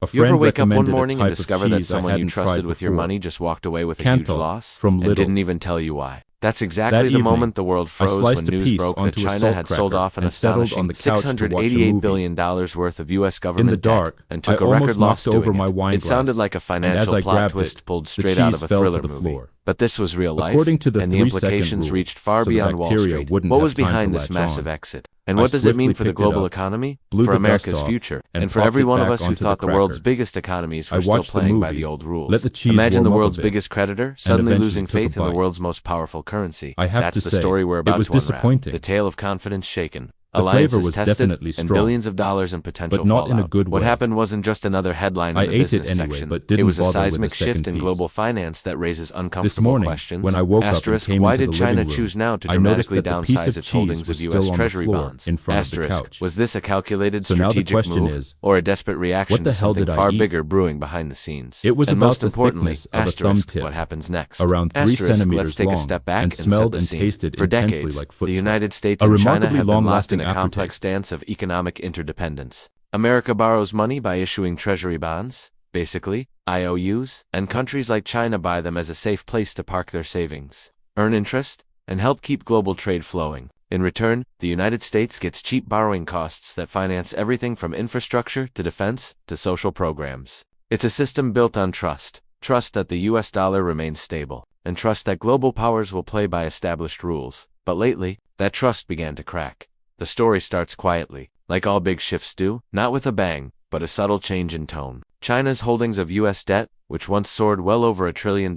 A You ever friend wake up one recommended a morning and type of discover that cheese I someone you hadn't trusted tried with your before. money just walked away with a huge Cantal, loss from and Lidl. didn't even tell you why? That's exactly That the evening, moment the world I froze sliced when a news piece broke that onto a China salt had sold cracker off an and settled on astonishing the couch to watch a $688 movie. billion worth of U.S. In the government debt dark, and I took a record almost loss knocked over doing my it. wine It sounded glass, like a and as financial I plot grabbed twist it, pulled the straight out cheese of a fell to thriller the movie. floor. But this was real life, According to the and the 3-second implications rule, reached far so the beyond Wall bacteria Street. wouldn't What have was time to behind this latch massive on. exit? And I what does it mean swiftly for the picked it global up, economy? blew For the dust America's off, future? and And for popped every it one of back us who onto thought the the world's cracker. biggest economies I were still watched the playing by movie, the old rules? let the cheese Imagine the warm up a world's bit, biggest creditor and suddenly eventually losing took a faith in the bite. world's most powerful currency. I have That's to the say, story we're it about was to unwrap. disappointing. The tale of confidence shaken. The flavor Alliances was tested, definitely and strong, billions of dollars in potential but not in a fallout. good What way. happened wasn't just another headline I in the ate it business anyway, section. but It didn't was a bother with seismic a shift second in piece. global finance that raises This uncomfortable morning, questions. when I woke up and Asterisk, came why into did the China living room, choose now to I noticed dramatically that the piece downsize of its cheese holdings was of still U.S. on the Treasury floor bonds? in front of the Asterisk, couch. was this a calculated So now the strategic question move is, or a desperate reaction what the to hell something did I far eat? bigger brewing behind the scenes? It was And about most the importantly, thickness of a thumb asterisk, tip, what happens next? around 3 Asterisk, let's centimeters take a long, step back and set smelled the and scene. tasted For intensely decades, like the foot sweat. United States A and China remarkably have been locked long-lasting in a complex aftertaste. stance of economic interdependence. America borrows money by issuing treasury bonds, basically, IOUs, and countries like China buy them as a safe place to park their savings, earn interest, and help keep global trade flowing. In return, the United States gets cheap borrowing costs that finance everything from infrastructure to defense to social programs. It's a system built on trust that the US dollar remains stable, and trust that global powers will play by established rules. But lately, that trust began to crack. The story starts quietly, like all big shifts do, not with a bang, but a subtle change in tone. China's holdings of US debt, which once soared well over $1 trillion,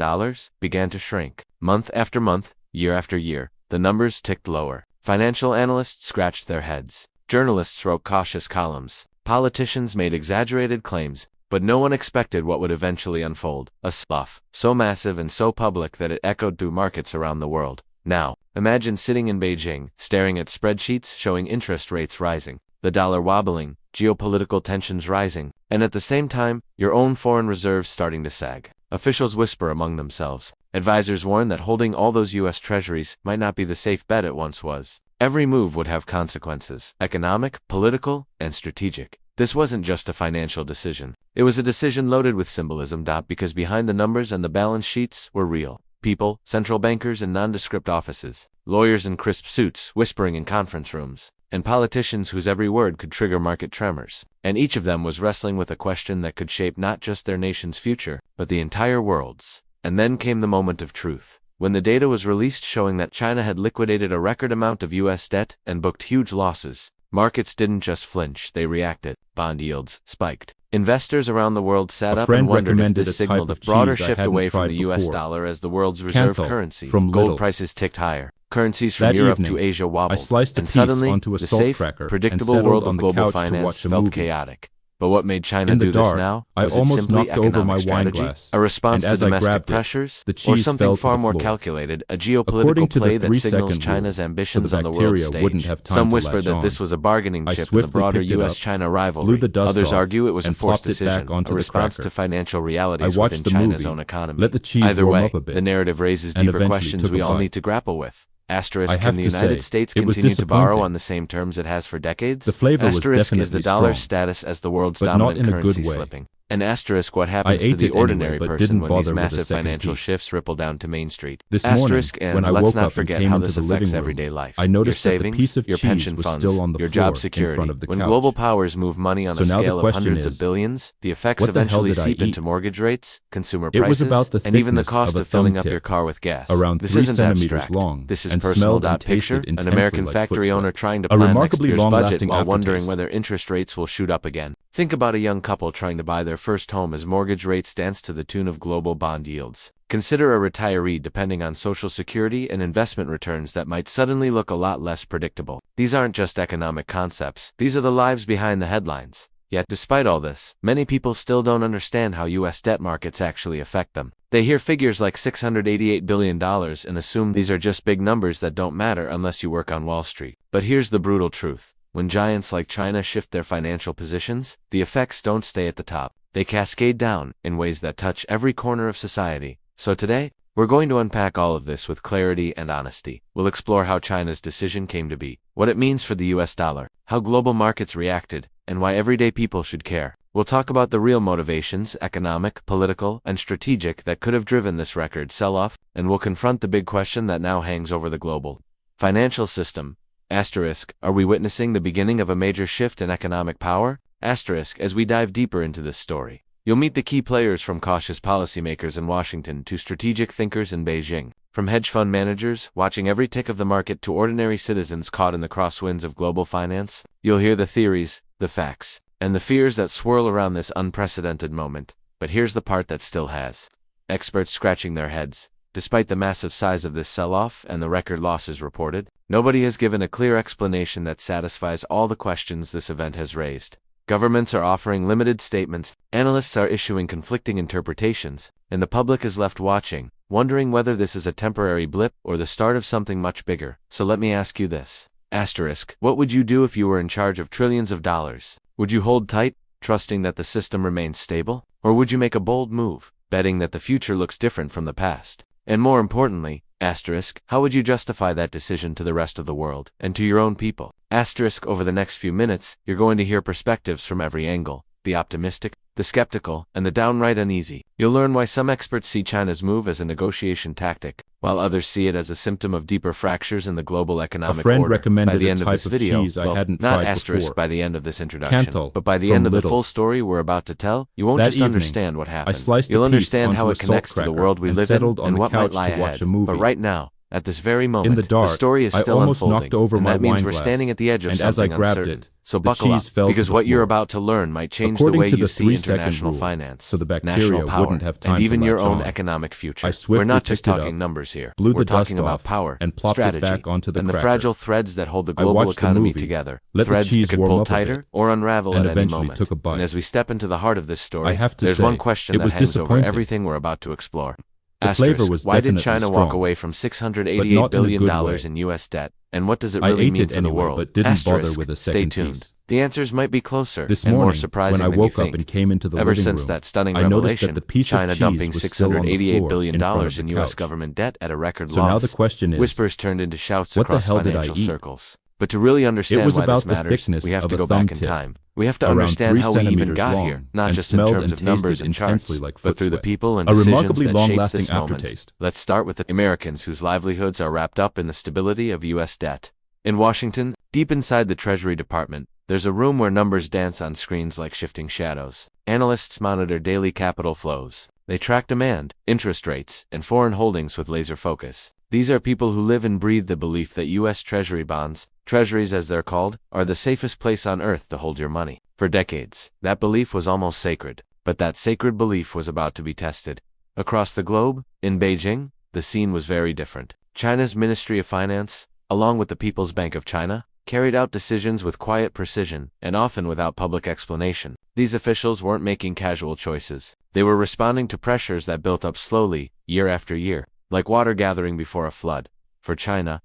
began to shrink. Month after month, year after year, the numbers ticked lower. Financial analysts scratched their heads. Journalists wrote cautious columns. Politicians made exaggerated claims, but no one expected what would eventually unfold. A slough, so massive and so public that it echoed through markets around the world. Now, imagine sitting in Beijing, staring at spreadsheets showing interest rates rising, the dollar wobbling, geopolitical tensions rising, and at the same time, your own foreign reserves starting to sag. Officials whisper among themselves. Advisors warn that holding all those U.S. treasuries might not be the safe bet it once was. Every move would have consequences, economic, political, and strategic. This wasn't just a financial decision. It was a decision loaded with symbolism. Because behind the numbers and the balance sheets were real people, central bankers in nondescript offices, lawyers in crisp suits whispering in conference rooms, and politicians whose every word could trigger market tremors. And each of them was wrestling with a question that could shape not just their nation's future, but the entire world's. And then came the moment of truth. When the data was released showing that China had liquidated a record amount of U.S. debt and booked huge losses, markets didn't just flinch, they reacted. Bond yields spiked. Investors around the world sat up and wondered if this signaled a broader shift away from the U.S. dollar as the world's reserve currency. Gold prices ticked higher. Currencies from Europe to Asia wobbled. And suddenly, the safe, predictable world of global finance felt chaotic. But what made China do this now? Was it simply economic strategy, a response to domestic pressures, or something far more calculated, a geopolitical play that signals China's ambitions on the world stage? Some whisper that this was a bargaining chip in the broader U.S.-China rivalry. Others argue it was a forced decision, a response to financial realities within China's own economy. Either way, the narrative raises deeper questions we all need to grapple with. Asterisk, can the United States continue to borrow on the same terms it has for decades? The flavor was Asterisk, is the dollar's strong, status as the world's but dominant not in a currency good way. slipping? And asterisk, what happens to the ordinary person when these massive financial shifts ripple down to Main Street? This Asterisk, morning, and when I let's woke not up and forget came how into this the living affects room, everyday life. I noticed your that the savings, piece of your cheese pension was funds, still on the your floor job in security. front of the When couch. global powers move money on So a now the scale of question hundreds is, of billions, the effects what the hell eventually did I seep eat? into mortgage rates, consumer It was prices, about the and even the thickness cost of a of filling thumb up tip, your car with gas. around This 3 isn't centimeters abstract. long, This is and personal. smelled and Picture tasted an intensely American like factory foot owner sweat. trying to A plan next remarkably year's budget long-lasting while wondering aftertaste. whether interest rates will shoot up again. Think about a young couple trying to buy their first home as mortgage rates dance to the tune of global bond yields. Consider a retiree depending on Social Security and investment returns that might suddenly look a lot less predictable. These aren't just economic concepts, these are the lives behind the headlines. Yet, despite all this, many people still don't understand how U.S. debt markets actually affect them. They hear figures like $688 billion and assume these are just big numbers that don't matter unless you work on Wall Street. But here's the brutal truth. When giants like China shift their financial positions, the effects don't stay at the top. They cascade down in ways that touch every corner of society. So today, we're going to unpack all of this with clarity and honesty. We'll explore how China's decision came to be, what it means for the US dollar, how global markets reacted, and why everyday people should care. we'll talk about the real motivations, economic, political, and strategic, that could have driven this record sell-off, and we'll confront the big question that now hangs over the global financial system. Asterisk, are we witnessing the beginning of a major shift in economic power? Asterisk, as we dive deeper into this story, you'll meet the key players, from cautious policymakers in Washington to strategic thinkers in Beijing. From hedge fund managers watching every tick of the market to ordinary citizens caught in the crosswinds of global finance, you'll hear the theories, the facts, and the fears that swirl around this unprecedented moment. But here's the part that still has experts scratching their heads. Despite the massive size of this sell-off and the record losses reported, nobody has given a clear explanation that satisfies all the questions this event has raised. Governments are offering limited statements, analysts are issuing conflicting interpretations, and the public is left watching, wondering whether this is a temporary blip or the start of something much bigger. So let me ask you this. Asterisk, what would you do if you were in charge of trillions of dollars? Would you hold tight, trusting that the system remains stable? Or would you make a bold move, betting that the future looks different from the past? And more importantly, asterisk, how would you justify that decision to the rest of the world, and to your own people? Asterisk, over the next few minutes, you're going to hear perspectives from every angle, the optimistic, the skeptical, and the downright uneasy. You'll learn why some experts see China's move as a negotiation tactic, while others see it as a symptom of deeper fractures in the global economic order. A friend recommended by the end a of type this of video, cheese I well, hadn't not tried asterisk before. by the end of this introduction, Cantal, but by the from end of the Lidl. full story we're about to tell, you won't That just evening, understand what happened. sliced a You'll piece understand how onto it a connects to the salt world we cracker live in settled on and the what might couch lie to watch ahead. a movie. But right now, at this very moment, In the dark, story is I still almost unfolding, knocked over and my that means wine we're glass, standing at the edge of and as I something grabbed uncertain. it, So the buckle up, cheese fell to because the what you're floor. about to learn might change the According way to you the see 3-second international rule, finance, so the bacteria national power, wouldn't have time and to even your latch own on. economic future. I swiftly We're not just picked it talking up, numbers here. blew We're the dust talking about off, power, and plopped it strategy, back onto the and the cracker. fragile threads that hold the I global watched the economy movie, together. let the Threads cheese that could warm pull up a tighter bit, or unravel and at any eventually moment. took a bite. And as we step into the heart of this story, I have to there's say, one question it that was hangs over disappointing. everything we're about to explore. The flavor was Why did definitely China walk strong, away from but $688 not in a billion good way. in U.S. debt, and what does it I really ate mean it for the anyway, world? but didn't bother with a Stay second tuned. piece. The answers might be closer This and more morning, surprising when I than you woke up think. and came into the Ever living since room, that stunning I noticed revelation, that the piece China of cheese dumping was still on the $688 floor billion in front of in the U.S. couch. government debt at a record So loss. now the question is, Whispers turned into shouts what the across hell did I financial eat? circles. But to really understand It was why about this the matters, thickness we have of to a go back thumb in tip, time. We have to around understand 3 how we even centimeters got long, here, not and just in smelled terms and of numbers tasted and charts, intensely like but foot through the sweat. people and A decisions remarkably that shaped long-lasting this moment. aftertaste. Let's start with the Americans whose livelihoods are wrapped up in the stability of U.S. debt. In Washington, deep inside the Treasury Department, there's a room where numbers dance on screens like shifting shadows. Analysts monitor daily capital flows. They track demand, interest rates, and foreign holdings with laser focus. These are people who live and breathe the belief that U.S. Treasury bonds, treasuries as they're called, are the safest place on earth to hold your money. For decades, that belief was almost sacred. But that sacred belief was about to be tested. Across the globe, in Beijing, the scene was very different. China's Ministry of Finance, along with the People's Bank of China, carried out decisions with quiet precision and often without public explanation. These officials weren't making casual choices. They were responding to pressures that built up slowly, year after year, like water gathering before a flood. For China,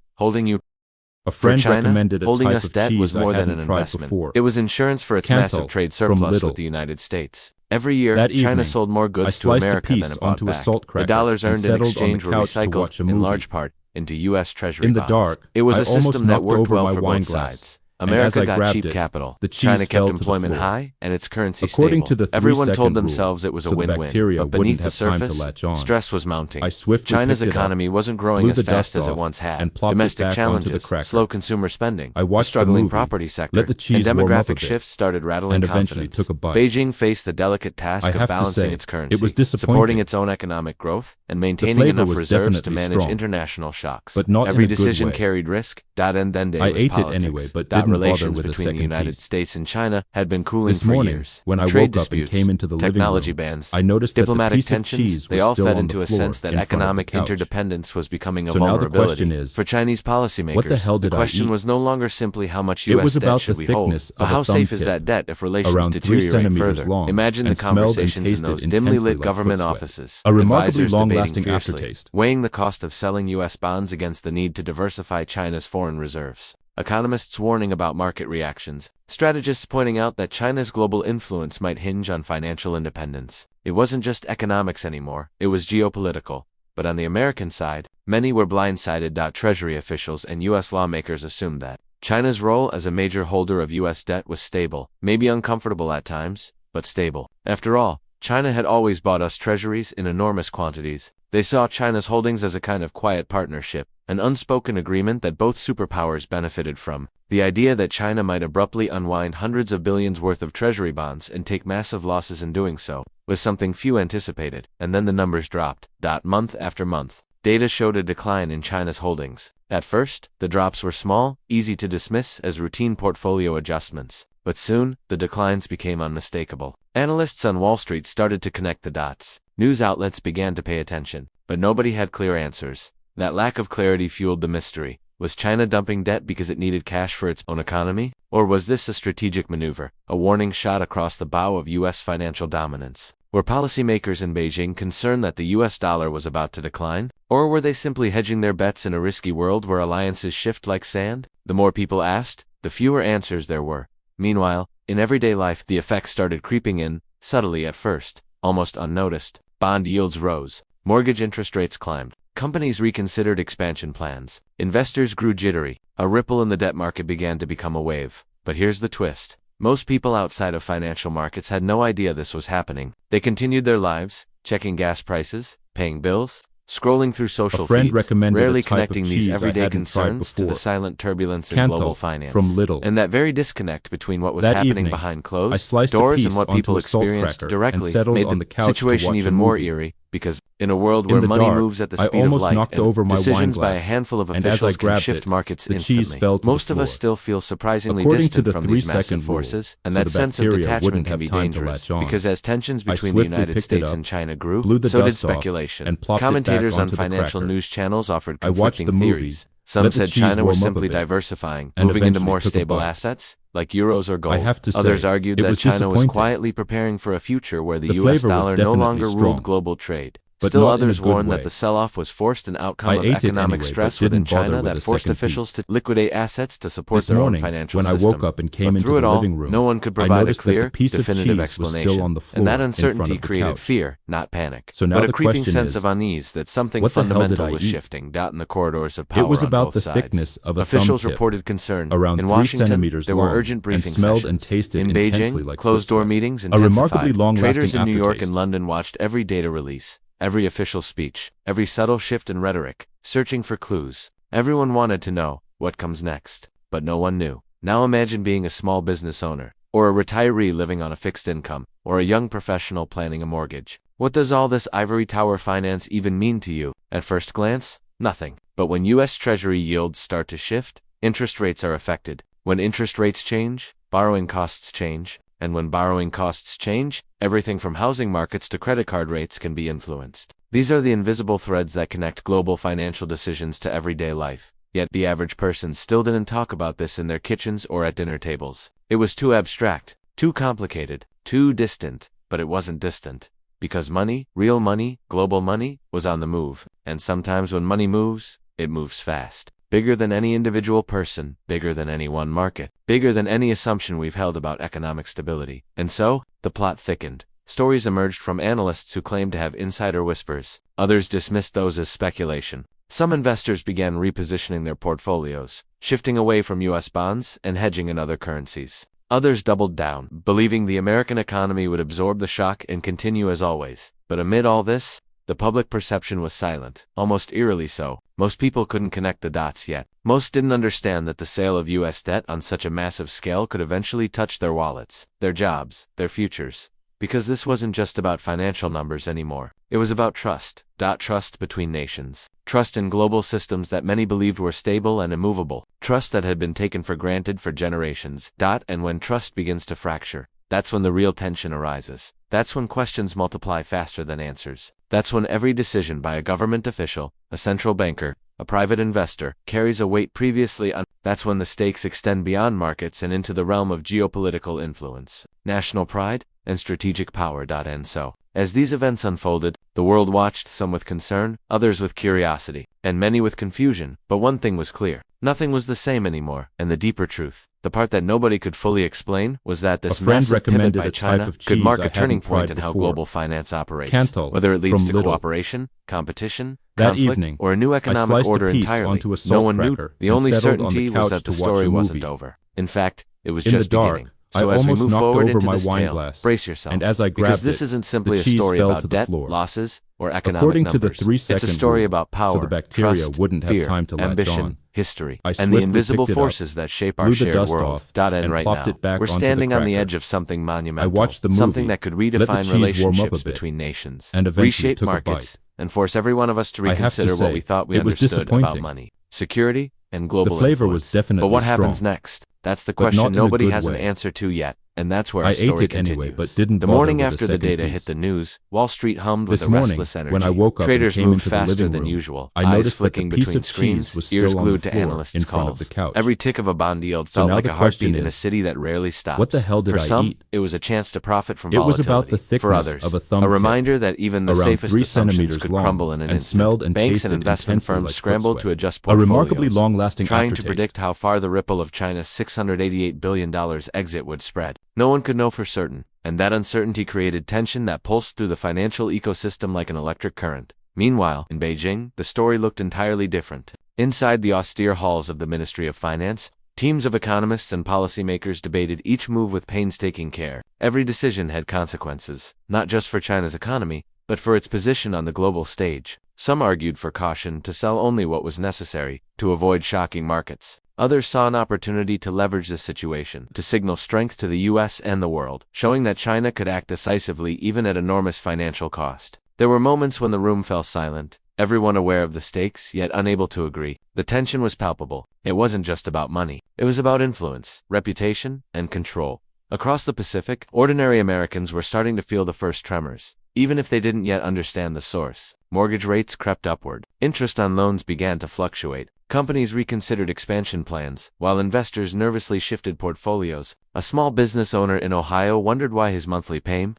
A friend China, recommended a holding type us of debt cheese was more I than an hadn't tried investment. before. It was insurance for its Cantal, massive trade from surplus Lidl. with the United States. Every year, That China evening, sold more I goods to sliced a America than piece it bought onto a back. salt The cracker dollars and earned in settled on the exchange were couch to recycled, watch a in movie. large part, into U.S. Treasury In the bonds. dark, It was I a system almost that knocked worked over well my for wine both glass, sides. and America as I got grabbed cheap it, capital. the cheese China fell kept to the employment floor. high and its currency According stable. to the Everyone 3-second told rule, themselves it was a so the win-win. bacteria But beneath wouldn't the have time to surface, latch on. stress was mounting. I swiftly China's picked it up, economy wasn't growing blew as the fast dust as it off, once had. and plopped it Domestic back onto the challenges, cracker. slow consumer spending, I a watched the struggling movie, property sector, let the cheese and warm up a demographic bit, shifts started rattling and eventually confidence. took a bite. Beijing faced the delicate task I of have to balancing say, its currency, it was disappointing. supporting its own economic growth, and maintaining flavor enough was reserves to definitely manage strong, international shocks. but not in Every a good decision way. carried risk. And then day I was ate politics. it anyway, but didn't bother Relations with a between the second United piece. States and China had been cooling This for morning, years. when I Trade woke up and disputes, came into the living technology room, bans, I noticed that the diplomatic piece of tensions, cheese they was all still fed on into the a floor sense that in front of the economic couch. interdependence was becoming a So now the vulnerability. question is, For Chinese policymakers, what the hell did the I question eat? was no longer simply how much It U.S. was debt about should the we hold, thickness but of how a thumb safe is tip, that debt if relations around 3 deteriorate centimeters further. long, Imagine the and smelled and conversations in tasted those dimly intensely lit like government foot sweat. offices. A remarkably Advisors debating long-lasting fiercely, aftertaste. weighing the cost of selling U.S. bonds against the need to diversify China's foreign reserves. Economists warning about market reactions. Strategists pointing out that China's global influence might hinge on financial independence. It wasn't just economics anymore, it was geopolitical. But on the American side, many were blindsided. Treasury officials and U.S. lawmakers assumed that China's role as a major holder of U.S. debt was stable, maybe uncomfortable at times, but stable. After all, China had always bought us treasuries in enormous quantities. They saw China's holdings as a kind of quiet partnership, an unspoken agreement that both superpowers benefited from. The idea that China might abruptly unwind hundreds of billions worth of treasury bonds and take massive losses in doing so was something few anticipated, and then the numbers dropped. Month after month, data showed a decline in China's holdings. At first, the drops were small, easy to dismiss as routine portfolio adjustments. But soon, the declines became unmistakable. Analysts on Wall Street started to connect the dots. News outlets began to pay attention, but nobody had clear answers. That lack of clarity fueled the mystery. Was China dumping debt because it needed cash for its own economy? Or was this a strategic maneuver, a warning shot across the bow of U.S. financial dominance? Were policymakers in Beijing concerned that the U.S. dollar was about to decline? Or were they simply hedging their bets in a risky world where alliances shift like sand? The more people asked, the fewer answers there were. Meanwhile, in everyday life, the effects started creeping in, subtly at first, almost unnoticed. Bond yields rose. Mortgage interest rates climbed. Companies reconsidered expansion plans. Investors grew jittery. A ripple in the debt market began to become a wave. But here's the twist. Most people outside of financial markets had no idea this was happening. They continued their lives, checking gas prices, paying bills, scrolling through social feeds, rarely connecting these everyday concerns to the silent turbulence in global finance. From Lidl. And that very disconnect between what was That happening evening, behind I closed sliced a doors piece and what onto people a salt experienced cracker directly and settled made on the the couch to situation watch a even more movie. eerie, because in a world In where the money dark, moves at the I speed of almost light knocked and over my decisions by a wineglass, handful of and as I officials can grabbed shift it, markets the cheese instantly. fell to Most the of us floor. still feel surprisingly According to distant the from these 3-second massive rule, forces, and so that the sense of bacteria detachment wouldn't can have be time to dangerous, latch on. because as tensions I between the swiftly United picked it States up, and China grew, blew the so did dust off, speculation. and plopped it back Commentators on onto the financial cracker. news channels offered I watched conflicting the movie, theories. Some let the said cheese China was warm up a simply bit, diversifying, and moving into eventually more took a stable bite. assets, like euros or gold. I have to say, Others argued it that was China was disappointing. quietly preparing for a future where the The U.S. flavor was dollar no definitely longer strong, ruled global trade. but Still not in a others good warned way. that the sell-off was forced an outcome I of ate it economic anyway, stress but within didn't bother China with that a forced second officials piece. to liquidate assets to support This their own morning, financial when I system. woke up and came But into through the it all, living room, no one could I provide a noticed that clear, the piece of definitive cheese was explanation, still on the floor and that in front uncertainty of the created couch. fear, not panic. So now but a the creeping question sense is, of unease that something what the hell did fundamental I was eat? shifting in the corridors of It power was on about both the sides. thickness of a Officials thumb tip, reported concern. around In 3 Washington, centimeters there were long, urgent briefing and smelled sessions. and tasted In intensely Beijing, like closed-door foot sweat. meetings A remarkably intensified. long-lasting Traders in New York aftertaste. and London watched every data release, every official speech, every subtle shift in rhetoric, searching for clues. Everyone wanted to know what comes next, but no one knew. Now imagine being a small business owner, or a retiree living on a fixed income, or a young professional planning a mortgage. What does all this ivory tower finance even mean to you? At first glance, nothing. But when U.S. Treasury yields start to shift, interest rates are affected. When interest rates change, borrowing costs change. And when borrowing costs change, everything from housing markets to credit card rates can be influenced. These are the invisible threads that connect global financial decisions to everyday life. Yet the average person still didn't talk about this in their kitchens or at dinner tables. It was too abstract, too complicated, too distant. But it wasn't distant. Because money, real money, global money, was on the move. And sometimes when money moves, it moves fast. Bigger than any individual person, bigger than any one market, bigger than any assumption we've held about economic stability. And so, the plot thickened. Stories emerged from analysts who claimed to have insider whispers. Others dismissed those as speculation. Some investors began repositioning their portfolios, shifting away from U.S. bonds and hedging in other currencies. Others doubled down, believing the American economy would absorb the shock and continue as always. But amid all this, the public perception was silent, almost eerily so. Most people couldn't connect the dots yet. Most didn't understand that the sale of U.S. debt on such a massive scale could eventually touch their wallets, their jobs, their futures. Because this wasn't just about financial numbers anymore. It was about trust. Trust between nations. Trust in global systems that many believed were stable and immovable. Trust that had been taken for granted for generations. And when trust begins to fracture, that's when the real tension arises. That's when questions multiply faster than answers. That's when every decision by a government official, a central banker, a private investor, carries a weight previously That's when the stakes extend beyond markets and into the realm of geopolitical influence, national pride, and strategic power. And so, as these events unfolded, the world watched, some with concern, others with curiosity, and many with confusion. But one thing was clear. Nothing was the same anymore, and the deeper truth, the part that nobody could fully explain, was that this massive pivot by China could mark a turning point in how global finance operates, whether it leads to cooperation, competition, conflict, or a new economic order entirely. No one knew. The only certainty was that the story wasn't over. In fact, it was just beginning. So as we almost move knocked forward over into my this wine tale, glass, brace yourself, and as I because grabbed this it, isn't simply the a cheese story fell about to the debt, floor. losses, or economic According to the numbers. 3-second It's a story rule, about power, so the bacteria trust, wouldn't have fear, time to latch ambition, on. history, I and the swiftly invisible picked it up, forces that shape our blew the shared dust world. off, And and right plopped now, it back we're onto the standing on the cracker. edge of something I monumental, watched the movie, something that could let the redefine cheese warm up a relationships bit, between nations, and eventually reshape took a markets, bite. and force every one of us to I have to reconsider what say, we thought we it was understood about disappointing. money, security, and The global flavor was influence. definitely But what happens strong, next? That's the but not question in a nobody good has an way. answer to yet, and that's where I our ate story it anyway, continues. but didn't The bother morning with after the the second data hit piece. the news, Wall Street hummed with This a morning, restless energy. when I woke up and Traders came moved into the faster living than room, usual, I eyes noticed that the flicking piece between of screens, cheese was ears still on the glued to floor analysts' in front of calls. the couch. Every tick of a bond yield So felt now like the a heartbeat question in a is, city that rarely stops. what the hell did For I some, eat? it was a chance to profit from It was volatility. about the For thickness others, of a thumb a tip, reminder that even the around safest 3 assumptions centimeters could long, crumble in an and instant. smelled and Banks tasted and investment intensely firms like foot scrambled sweat. to adjust A portfolios, remarkably long-lasting trying to aftertaste. predict how far the ripple of China's $688 billion exit would spread. No one could know for certain, and that uncertainty created tension that pulsed through the financial ecosystem like an electric current. Meanwhile, in Beijing, the story looked entirely different. Inside the austere halls of the Ministry of Finance, teams of economists and policymakers debated each move with painstaking care. Every decision had consequences, not just for China's economy, but for its position on the global stage. Some argued for caution to sell only what was necessary, to avoid shocking markets. Others saw an opportunity to leverage the situation, to signal strength to the US and the world, showing that China could act decisively even at enormous financial cost. There were moments when the room fell silent, everyone aware of the stakes, yet unable to agree. The tension was palpable. It wasn't just about money. It was about influence, reputation, and control. Across the Pacific, ordinary Americans were starting to feel the first tremors. Even if they didn't yet understand the source, mortgage rates crept upward. Interest on loans began to fluctuate. Companies reconsidered expansion plans, while investors nervously shifted portfolios. A small business owner in Ohio wondered why his monthly payment.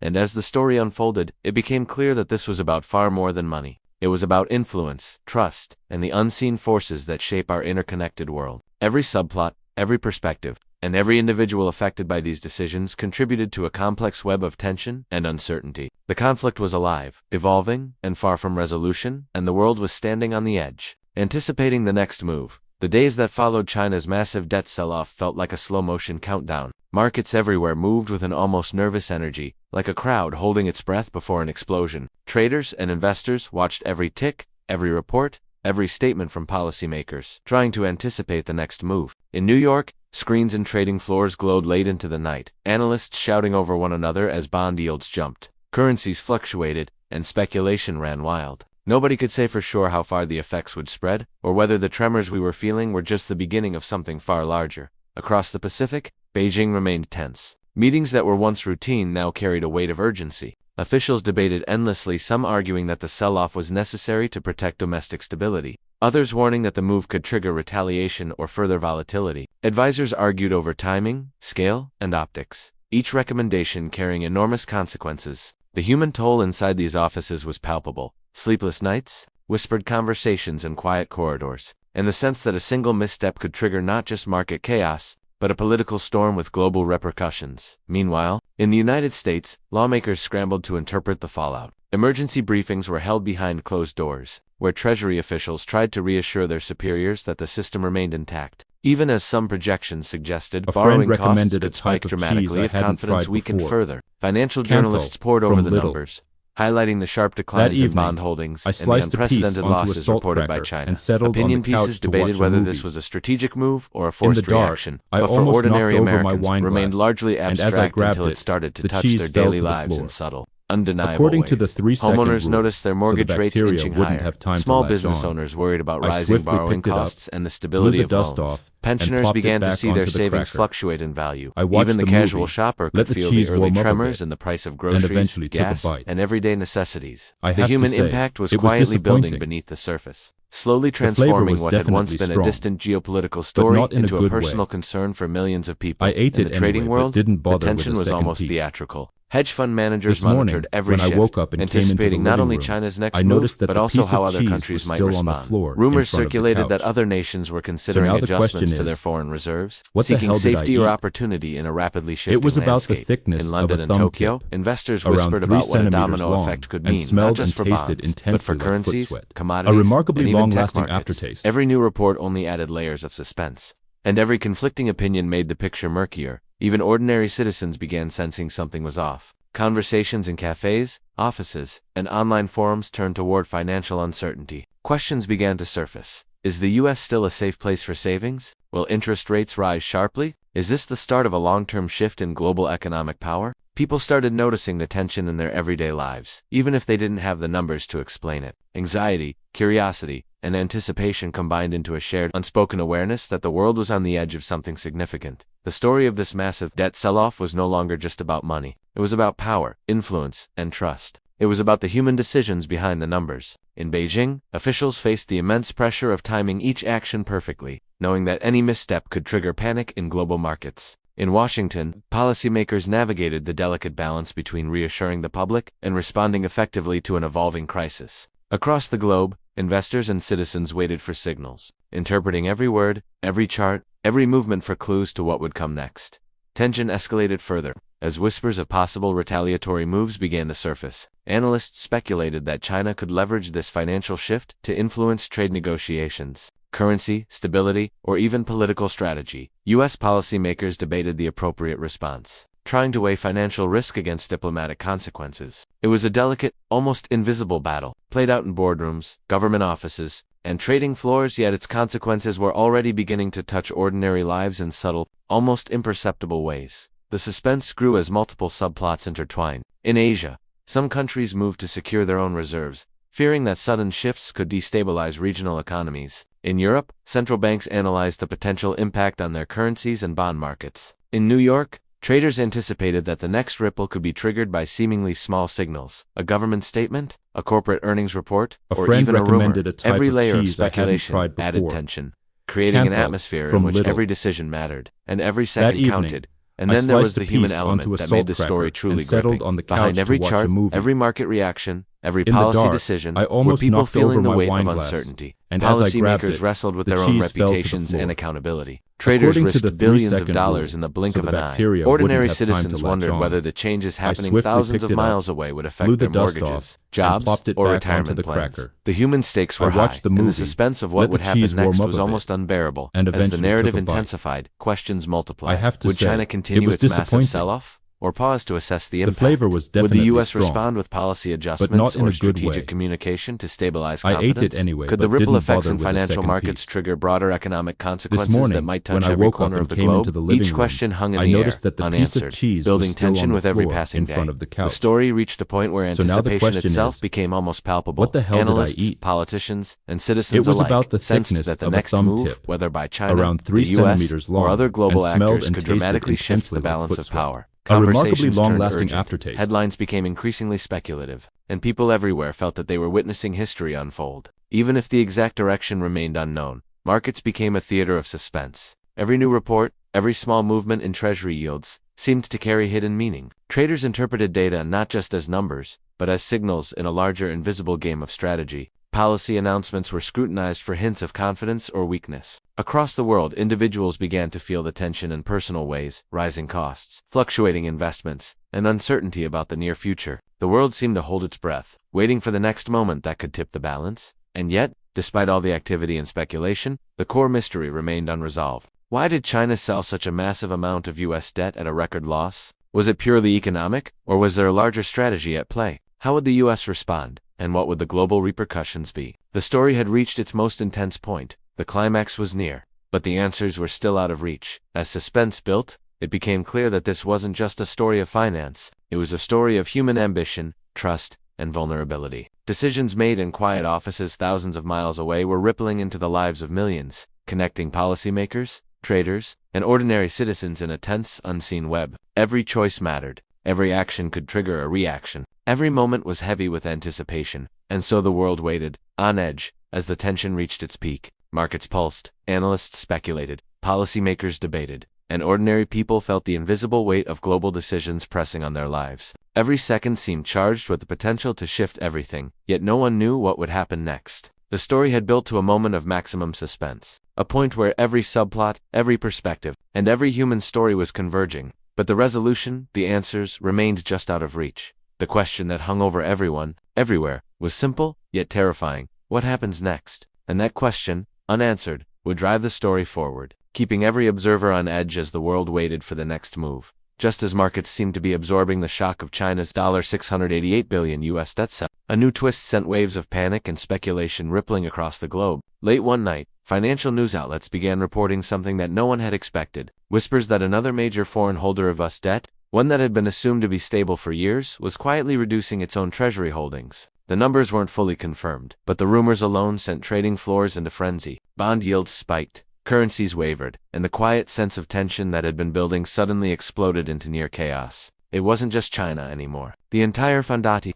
And as the story unfolded, it became clear that this was about far more than money. It was about influence, trust, and the unseen forces that shape our interconnected world. Every subplot, every perspective, and every individual affected by these decisions contributed to a complex web of tension and uncertainty. The conflict was alive, evolving, and far from resolution, and the world was standing on the edge, anticipating the next move. The days that followed China's massive debt sell-off felt like a slow-motion countdown. Markets everywhere moved with an almost nervous energy, like a crowd holding its breath before an explosion. Traders and investors watched every tick, every report, every statement from policymakers, trying to anticipate the next move. In New York, screens and trading floors glowed late into the night, analysts shouting over one another as bond yields jumped. Currencies fluctuated, and speculation ran wild. Nobody could say for sure how far the effects would spread, or whether the tremors we were feeling were just the beginning of something far larger. Across the Pacific, Beijing remained tense. Meetings that were once routine now carried a weight of urgency. Officials debated endlessly, some arguing that the sell-off was necessary to protect domestic stability, others warning that the move could trigger retaliation or further volatility. Advisors argued over timing, scale, and optics, each recommendation carrying enormous consequences. The human toll inside these offices was palpable. Sleepless nights, whispered conversations in quiet corridors, and the sense that a single misstep could trigger not just market chaos, but a political storm with global repercussions. Meanwhile, in the United States, lawmakers scrambled to interpret the fallout. Emergency briefings were held behind closed doors, where Treasury officials tried to reassure their superiors that the system remained intact. Even as some projections suggested, A borrowing friend costs recommended a could spike type of cheese dramatically I if hadn't confidence tried weakened before. further. Financial Cantal, journalists pored over from the Lidl. numbers, highlighting the sharp That declines in evening, bond holdings I and the sliced a piece unprecedented onto a losses salt reported by cracker China. and settled Opinion on the couch pieces to debated watch a whether movie. this was a strategic move or a In forced the dark, reaction, I but for almost ordinary knocked over my Americans wine remained glass, largely and as I abstract grabbed until it it, started to the touch cheese their fell daily to the lives floor. in subtle, undeniable According ways. to the 3-second Homeowners rule, noticed their so the mortgage rates bacteria inching wouldn't higher. have time to Small latch business on. owners worried about I rising swiftly borrowing picked it up, costs and the blew stability the of dust loans. off, and Pensioners plopped began it to back see their onto the savings cracker. fluctuate in value. I watched Even the the casual movie, shopper let could the feel the cheese early warm up a tremors bit, in the price of and groceries, eventually took a gas, bite. and everyday necessities. I The have to human say, impact was it was quietly building disappointing. beneath the surface, slowly flavor transforming was what had once definitely been a strong, distant geopolitical but story not in a into a good personal way. concern for millions of people. I ate In it the trading anyway, world, but didn't the bother with tension a was second almost piece. theatrical. Hedge fund managers This morning, monitored every when I shift, woke up and came into the anticipating not living only room, China's next I move, noticed that but the also piece how of other cheese countries was might still on the respond. floor in Rumors front of the circulated that couch. other nations were considering now the question adjustments to is, their foreign reserves, what the seeking hell did I safety or eat? opportunity in a rapidly shifting It was about the landscape. thickness In of London a and thumb Tokyo, tip, investors around whispered 3 about what a centimeters domino long, effect could and mean, not smelled just and for tasted bonds, but for intensely like foot currencies, sweat. commodities, A remarkably and even tech long-lasting markets. aftertaste. Every new report only added layers of suspense, and every conflicting opinion made the picture murkier. Even ordinary citizens began sensing something was off. Conversations in cafes, offices, and online forums turned toward financial uncertainty. Questions began to surface. Is the U.S. still a safe place for savings? Will interest rates rise sharply? Is this the start of a long-term shift in global economic power? People started noticing the tension in their everyday lives, even if they didn't have the numbers to explain it. Anxiety, curiosity, and anticipation combined into a shared, unspoken awareness that the world was on the edge of something significant. The story of this massive debt sell-off was no longer just about money. It was about power, influence, and trust. It was about the human decisions behind the numbers. In Beijing, officials faced the immense pressure of timing each action perfectly, knowing that any misstep could trigger panic in global markets. In Washington, policymakers navigated the delicate balance between reassuring the public and responding effectively to an evolving crisis. Across the globe, investors and citizens waited for signals, interpreting every word, every chart, every movement for clues to what would come next. Tension escalated further, as whispers of possible retaliatory moves began to surface. Analysts speculated that China could leverage this financial shift to influence trade negotiations, currency, stability, or even political strategy. U.S. policymakers debated the appropriate response, trying to weigh financial risk against diplomatic consequences. It was a delicate, almost invisible battle, played out in boardrooms, government offices, and trading floors, yet its consequences were already beginning to touch ordinary lives in subtle, almost imperceptible ways. The suspense grew as multiple subplots intertwined. In Asia, some countries moved to secure their own reserves, fearing that sudden shifts could destabilize regional economies. In Europe, central banks analyzed the potential impact on their currencies and bond markets. In New York, traders anticipated that the next ripple could be triggered by seemingly small signals, a government statement, a corporate earnings report, or even a rumor. Every layer of speculation added tension, creating an atmosphere in which every decision mattered, and every second counted. And then there was the human element that made the story truly gripping. Behind every chart, every market reaction, every policy decision, were people feeling the weight of uncertainty. Policymakers wrestled with their own reputations and accountability. Traders risked billions of dollars in the blink of an eye. Ordinary citizens wondered whether the changes happening thousands of miles away would affect their mortgages, jobs, or retirement plans. The human stakes were high, and the suspense of what would happen next was almost unbearable. As the narrative intensified, questions multiplied. Would China continue its massive sell-off, or pause to assess the impact? The flavor was definitely Would the U.S. strong, respond with policy adjustments not in or a good strategic way. communication to stabilize I confidence? ate it anyway, Could but the ripple didn't effects bother in with the financial second markets piece. trigger broader economic consequences This morning, that might when touch I every woke up corner and of the came globe? into the living Each room, question hung in I the noticed air, that the piece of unanswered, cheese building was still tension on the with every floor passing in day. front of the The couch. story reached a point where So now the anticipation question itself is, became almost palpable. what the hell did I Analysts, eat? politicians, and citizens It was alike about the sensed thickness that the of a next thumb move, tip, whether by China, around 3 the U.S., centimeters long, or other global and smelled actors, and could tasted dramatically shift intensely the balance like of foot swab. power. A remarkably Conversations turned long-lasting urgent. aftertaste. Headlines became increasingly speculative, and people everywhere felt that they were witnessing history unfold. Even if the exact direction remained unknown, markets became a theater of suspense. Every new report, every small movement in treasury yields, seemed to carry hidden meaning. Traders interpreted data not just as numbers, but as signals in a larger invisible game of strategy. Policy announcements were scrutinized for hints of confidence or weakness. Across the world, individuals began to feel the tension in personal ways: rising costs, fluctuating investments, and uncertainty about the near future. The world seemed to hold its breath, waiting for the next moment that could tip the balance. And yet, despite all the activity and speculation, the core mystery remained unresolved. Why did China sell such a massive amount of U.S. debt at a record loss? Was it purely economic, or was there a larger strategy at play? How would the U.S. respond, and what would the global repercussions be? The story had reached its most intense point. The climax was near, but the answers were still out of reach. As suspense built, it became clear that this wasn't just a story of finance. It was a story of human ambition, trust, and vulnerability. Decisions made in quiet offices thousands of miles away were rippling into the lives of millions, connecting policymakers, traders, and ordinary citizens in a tense, unseen web. Every choice mattered. Every action could trigger a reaction. Every moment was heavy with anticipation, and so the world waited, on edge, as the tension reached its peak. Markets pulsed, analysts speculated, policymakers debated, and ordinary people felt the invisible weight of global decisions pressing on their lives. Every second seemed charged with the potential to shift everything, yet no one knew what would happen next. The story had built to a moment of maximum suspense, a point where every subplot, every perspective, and every human story was converging. But the resolution, the answers, remained just out of reach. The question that hung over everyone, everywhere, was simple, yet terrifying. What happens next? And that question, unanswered, would drive the story forward, keeping every observer on edge as the world waited for the next move. Just as markets seemed to be absorbing the shock of China's $688 billion U.S. debt ceiling, a new twist sent waves of panic and speculation rippling across the globe. Late one night, financial news outlets began reporting something that no one had expected: whispers that another major foreign holder of U.S. debt, one that had been assumed to be stable for years, was quietly reducing its own treasury holdings. The numbers weren't fully confirmed, but the rumors alone sent trading floors into frenzy. Bond yields spiked, currencies wavered, and the quiet sense of tension that had been building suddenly exploded into near chaos. It wasn't just China anymore. The entire Fondati.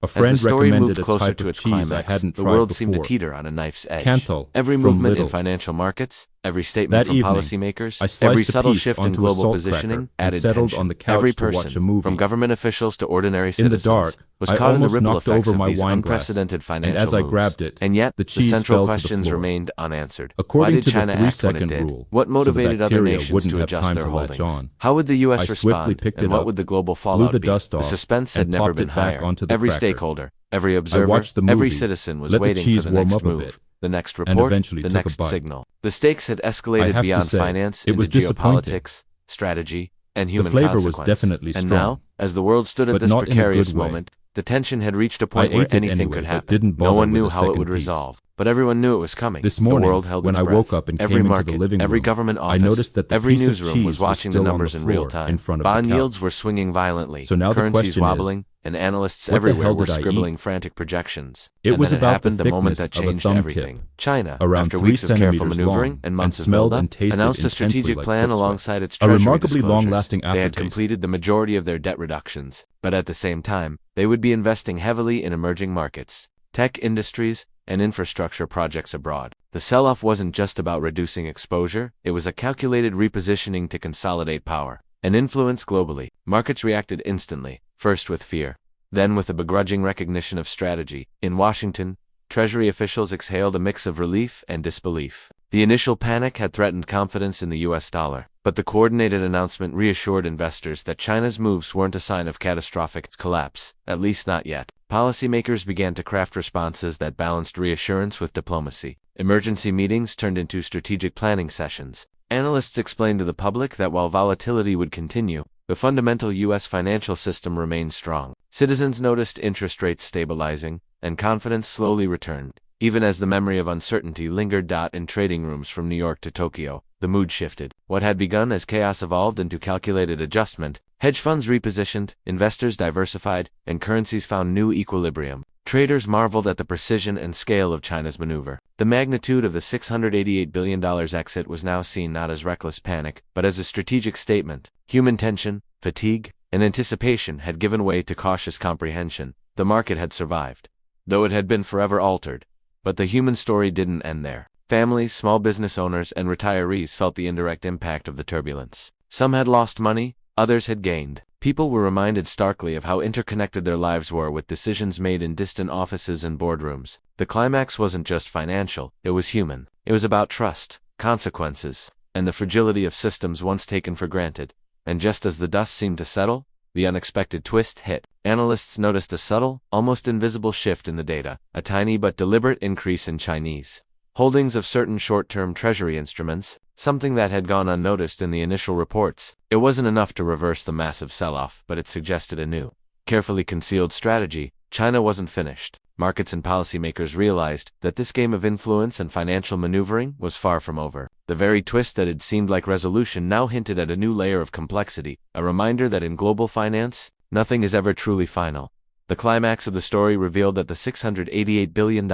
A friend As the story recommended moved a closer type to of its cheese I climax, hadn't the tried world before. seemed to teeter on a knife's edge. Cantal, Every from movement in Lidl. financial markets, every statement That from evening, policymakers, I sliced every a subtle piece shift in onto a global salt positioning cracker and added settled tension. on the couch Every to watch person, a movie. from government officials to ordinary In citizens, the dark, was I caught in the almost ripple knocked effects over of my these wine unprecedented glass, financial and as I moves. grabbed it, And yet, the the cheese central fell to the questions floor. remained unanswered. According Why did to the China act when it 3-second did? rule, What so the motivated other bacteria nations wouldn't to have adjust time their to latch holdings? on. How would the U.S. I swiftly respond, picked and it what up, would the global blew fallout the be? dust The off, suspense had and never plopped been it back higher. onto the Every cracker. stakeholder, every I observer, watched the every movie, citizen was let the waiting cheese for the warm next up a move, bit, the next and report, eventually the took a next bite. signal. The stakes had I escalated have to beyond say, finance it into was disappointing. geopolitics, strategy, and The human flavor was consequence. definitely And strong, now, as the world stood at but this not in a precarious good way. moment, the tension had reached a I point where ate it anything anyway, could but happen. didn't No bother one with knew a how it second would piece. resolve, but everyone knew it was coming. This The morning, world held when its I breath. woke up and Every came into market, the living every room, government I office, noticed that the every piece of newsroom was cheese was watching the still on the numbers in real floor time. in front of the Bond couch. yields were swinging violently, So now the currencies question wobbling, and analysts what the everywhere hell were did I scribbling eat? frantic projections. It And was then it about the happened, the moment thickness that of a changed thumb everything. tip, China, around after 3 weeks of careful centimeters maneuvering long, and months and of smelled build-up, and tasted announced a intensely strategic like plan foot sweat. alongside its A treasury remarkably disclosures. long-lasting They had aftertaste. completed the majority of their debt reductions, but at the same time, they would be investing heavily in emerging markets, tech industries, and infrastructure projects abroad. The sell-off wasn't just about reducing exposure, it was a calculated repositioning to consolidate power and influence globally. Markets reacted instantly, first with fear, then with a begrudging recognition of strategy. In Washington, Treasury officials exhaled a mix of relief and disbelief. The initial panic had threatened confidence in the U.S. dollar, but the coordinated announcement reassured investors that China's moves weren't a sign of catastrophic collapse, at least not yet. Policymakers began to craft responses that balanced reassurance with diplomacy. Emergency meetings turned into strategic planning sessions. Analysts explained to the public that while volatility would continue, the fundamental U.S. financial system remained strong. Citizens noticed interest rates stabilizing, and confidence slowly returned. Even as the memory of uncertainty lingered in trading rooms from New York to Tokyo, the mood shifted. What had begun as chaos evolved into calculated adjustment. Hedge funds repositioned, investors diversified, and currencies found new equilibrium. Traders marveled at the precision and scale of China's maneuver. The magnitude of the $688 billion exit was now seen not as reckless panic, but as a strategic statement. Human tension, fatigue, and anticipation had given way to cautious comprehension. The market had survived, though it had been forever altered. But the human story didn't end there. Families, small business owners, and retirees felt the indirect impact of the turbulence. Some had lost money, others had gained. People were reminded starkly of how interconnected their lives were, with decisions made in distant offices and boardrooms. The climax wasn't just financial, it was human. It was about trust, consequences, and the fragility of systems once taken for granted. And just as the dust seemed to settle, the unexpected twist hit. Analysts noticed a subtle, almost invisible shift in the data, a tiny but deliberate increase in Chinese holdings of certain short-term treasury instruments, something that had gone unnoticed in the initial reports. It wasn't enough to reverse the massive sell-off, but it suggested a new, carefully concealed strategy. China wasn't finished. Markets and policymakers realized that this game of influence and financial maneuvering was far from over. The very twist that had seemed like resolution now hinted at a new layer of complexity, a reminder that in global finance, nothing is ever truly final. The climax of the story revealed that the $688 billion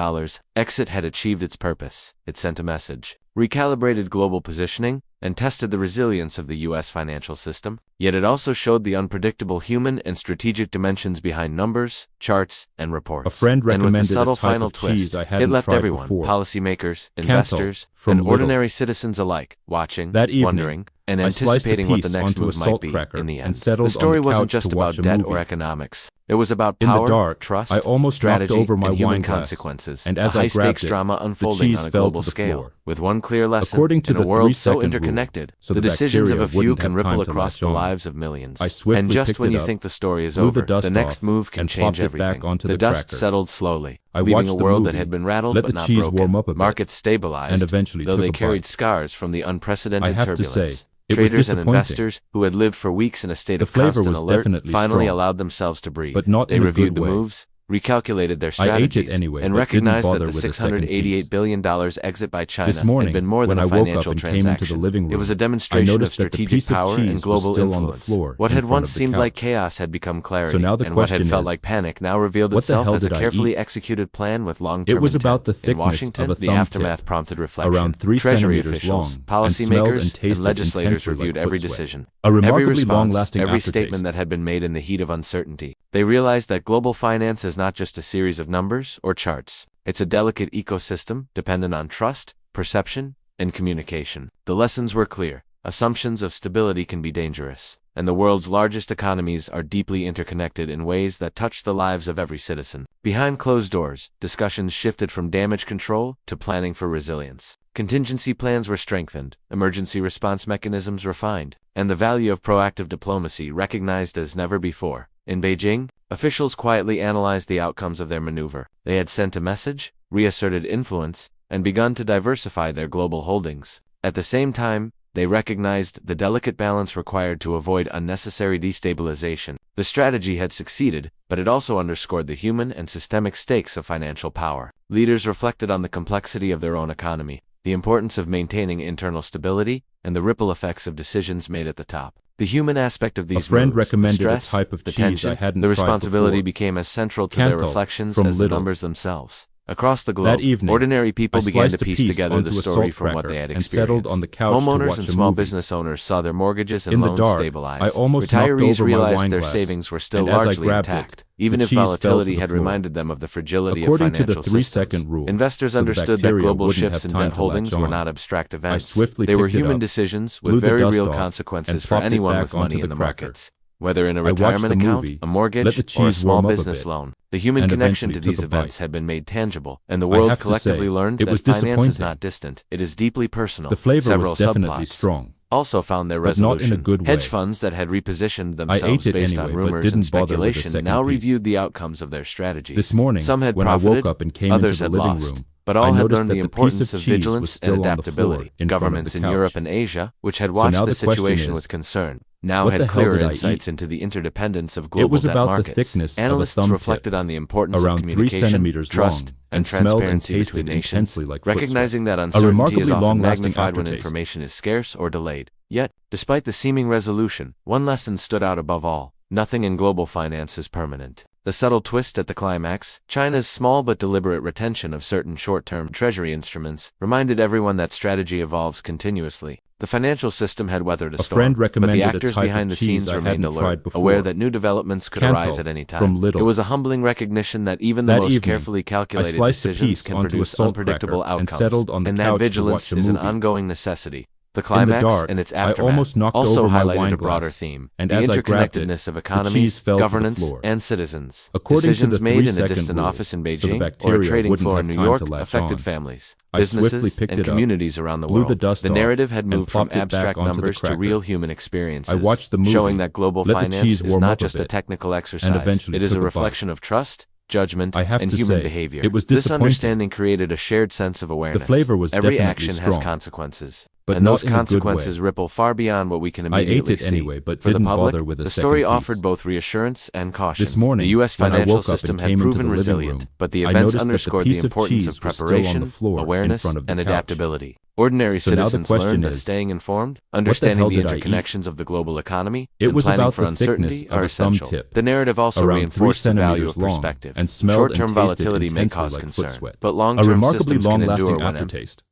exit had achieved its purpose. It sent a message, recalibrated global positioning, and tested the resilience of the U.S. financial system. Yet it also showed the unpredictable human and strategic dimensions behind numbers, charts, and reports. A friend And with the recommended a subtle type final of cheese twist, I it hadn't left tried everyone, before. policymakers, Cantal, investors, from and Lidl. ordinary citizens alike, watching, That evening, wondering, and I sliced a anticipating what the piece next onto a move might salt be. cracker In the and end, settled the story on the wasn't couch just to about watch a debt movie. or economics. It was about In power, the dark, trust, I almost strategy, knocked over my and human wine glass, consequences. and as a I grabbed high-stakes it, drama the unfolding cheese on a fell global to the scale, floor. with one clear lesson: According to in a the world so 3-second rule, interconnected, so the the decisions of bacteria a few wouldn't can have ripple time to across latch the on. lives of millions. I swiftly And just picked when it you up, think the story is blew the over, dust the next off, move can and change plopped it back everything. onto The the dust cracker. settled slowly, I leaving watched a the world that movie, had been rattled let but the not cheese broken. warm up a bit, Markets stabilized, and eventually though took they a carried bite. scars from the unprecedented I have to turbulence. say, it was Traders and disappointing. investors, who had lived for weeks in a state The of flavor constant was alert, definitely finally strong, allowed themselves to breathe. but not They in a reviewed good the way. moves, recalculated their I ate strategies, it anyway, and but didn't recognized that bother the with the second $688 piece. billion exit by China This morning, had been more than when a I woke financial up and came into the transaction. living It was a room, I demonstration of noticed that the strategic piece of power and cheese was global still on the influence. floor What in had front once of the seemed like couch. chaos had become clarity, So now the and what had question felt is, like panic now revealed what the itself hell as a did I carefully eat? executed plan with long-term It was intent. about the In thickness Washington, of a the thumb aftermath tip, prompted reflection. around 3 Treasury centimeters officials, long, and smelled and policymakers, tasted and legislators intensely reviewed like every foot sweat. decision. A Every remarkably response, long-lasting every aftertaste. statement that had been made in the heat of uncertainty. They realized that global finance is not just a series of numbers or charts. It's a delicate ecosystem dependent on trust, perception, and communication. The lessons were clear. Assumptions of stability can be dangerous, and the world's largest economies are deeply interconnected in ways that touch the lives of every citizen. Behind closed doors, discussions shifted from damage control to planning for resilience. Contingency plans were strengthened, emergency response mechanisms refined, and the value of proactive diplomacy recognized as never before. In Beijing, officials quietly analyzed the outcomes of their maneuver. They had sent a message, reasserted influence, and begun to diversify their global holdings. At the same time, they recognized the delicate balance required to avoid unnecessary destabilization. The strategy had succeeded, but it also underscored the human and systemic stakes of financial power. Leaders reflected on the complexity of their own economy, the importance of maintaining internal stability, and the ripple effects of decisions made at the top. The human aspect of these A friend moves, recommended the stress, a type of the cheese tension, I hadn't the tried responsibility before. became as central to their Cantal, reflections from as the Lidl. numbers themselves. Across the globe, That evening, ordinary people I began to sliced a piece piece together the onto a story salt from what cracker they had and experienced. settled on the couch to Homeowners watch and a small movie. business owners saw their mortgages and In the loans dark, stabilize. I almost knocked Retirees over my realized wine their glass, savings were still and as I largely grabbed intact, it, even the if cheese fell to volatility the had floor. reminded them of the fragility According of to the financial 3-second systems. rule, Investors so the understood that bacteria global wouldn't shifts have in time debt to latch holdings were on. not abstract events. swiftly They were picked it human up, decisions blew with the very dust real off, consequences and for plopped it anyone back with money onto in the the cracker. markets. Whether in a I watched retirement the account, movie, a mortgage, let the or a cheese small warm up a business bit, loan, the human and connection to eventually these took a events bite. had been made tangible, and the I world have to collectively say, learned it that was finance is disappointing. not distant, it is deeply personal. The flavor Several was definitely subplots strong, also found their but not in a resolution. good Hedge way. funds that had repositioned I themselves ate it based anyway, on but rumors and didn't bother with the speculation second now piece. reviewed the outcomes of their strategies. This morning, Some had when profited, I woke up and came others into the had living lost, room, but I all had noticed learned that the the piece importance of of cheese vigilance was and still on the adaptability. floor in front of Governments the in couch. Europe and Asia, which had So watched now the the question situation is, with concern, now what had the hell clearer did I insights eat? into the interdependence of It global was debt about the markets. thickness of a Analysts thumb reflected tip, on the importance of around 3 communication, centimeters trust, long, and and smelled and transparency between tasted nations, intensely like foot sweat. recognizing that A uncertainty remarkably is often long-lasting magnified when aftertaste. information is scarce or delayed. Yet, despite the seeming resolution, one lesson stood out above all: nothing in global finance is permanent. The subtle twist at the climax, China's small but deliberate retention of certain short-term treasury instruments, reminded everyone that strategy evolves continuously. The financial system had weathered a A storm, friend but the recommended a actors type behind of the cheese scenes I remained hadn't alert, tried before. aware that new developments could Cantal, arise at any time. from Lidl. It was a humbling recognition that even the That most evening, carefully I calculated sliced a decisions piece can onto a produce salt unpredictable cracker and outcomes, settled on the and that couch to vigilance watch a is an movie. ongoing necessity. The In the climax dark, and its I aftermath almost knocked also over my highlighted wine a broader glass, theme: and the as I grabbed it, interconnectedness of the economies, cheese fell to the governance, floor. and citizens. According to Decisions the made in a 3-second distant rule, office in so the Beijing or a bacteria trading wouldn't floor have in New time York to latch affected on. families, I swiftly businesses, picked and it up, communities around the blew world. the dust The off, narrative had and moved from plopped it back abstract onto the numbers to cracker. real human experiences, I watched the movie, showing that global let the finance cheese is warm not up a just a bit, technical exercise, eventually it is a took a reflection of trust, judgment, I have and to human say, behavior. it was This disappointing. understanding created a shared sense of awareness. flavor was Every definitely action strong, has consequences, but and not those in a good consequences way. ripple far beyond what we can I ate immediately it see. anyway, but For the didn't public, bother with a the second story piece. offered both reassurance and caution. This morning, the U.S. when I financial woke up and system came had into proven the living resilient, room, but the I events noticed that the underscored the piece of importance cheese of was still on the preparation, floor in awareness, front of the and couch. adaptability. Ordinary So now the citizens question learned that is, staying informed, what the understanding hell the did I eat? interconnections of the global economy, It and was planning about for the thickness uncertainty of are a thumb essential. tip, The narrative also around 3 reinforced the value of centimeters long, perspective. and smelled and Short-term tasted volatility may intensely cause like foot concern, sweat. but A long-term remarkably systems can long-lasting endure when aftertaste.